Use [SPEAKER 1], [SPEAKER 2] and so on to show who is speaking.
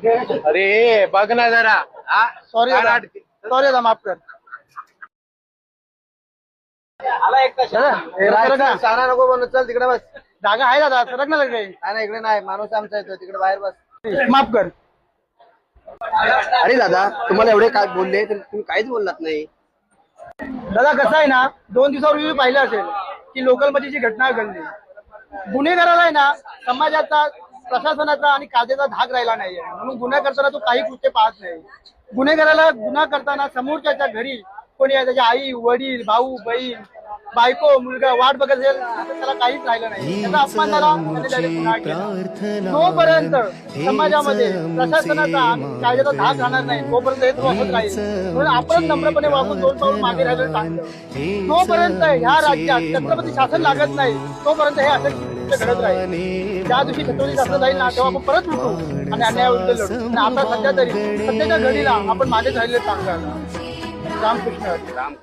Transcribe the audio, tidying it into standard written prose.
[SPEAKER 1] अरे बघ ना जरा.
[SPEAKER 2] सॉरी सॉरी दादा, माफ कर.
[SPEAKER 1] शाळा नको बनू, चल तिकडे बस.
[SPEAKER 2] जागा आहे दादा, सरक ना लगे.
[SPEAKER 1] नाही इकडे नाही, माणूस आमचा येतो तिकडे बाहेर बस.
[SPEAKER 2] माफ कर.
[SPEAKER 1] अरे दादा, तुम्हाला एवढे काय बोलले तर तुम्ही काहीच बोललात नाही.
[SPEAKER 2] दादा कसं आहे ना, 2 दिवसापूर्वी पाहिलं असेल की लोकल मध्ये जी घटना घडली, गुन्हेगाराला आहे ना समाजाचा, प्रशासनाचा आणि कायद्याचा धाक राहिला नाहीये. म्हणून गुन्हा करताना तो काही कृत्य पाहत नाही. गुन्हेगाराला गुन्हा करताना समोरच्याच्या घरी कोणी आहे, त्याची आई, वडील, भाऊ, बहीण, बायको, मुलगा वाट बघत असेल तर त्याला काहीच राहिलं नाही. त्याचा अपमान झाला, त्याने direct गुन्हा केला. जोपर्यंत समाजामध्ये प्रशासनाचा आणि कायद्याचा धाक राहणार नाही तोपर्यंत हे होत राहील. म्हणून आपण नम्रपणे वागून 2 पाऊल मागे राहिलं चांगलं. जोपर्यंत ह्या राज्यात छत्रपती शासन लागत नाही तोपर्यंत हे असं घडत राहील. ज्या दिवशी छत्रपती शासन जाईल ना तेव्हा आपण परत लुटू आणि अन्यायाविरुद्ध लढू. आणि आता सध्याच्या घडीला आपण मागे राहिले चांगलं. रामकृष्ण.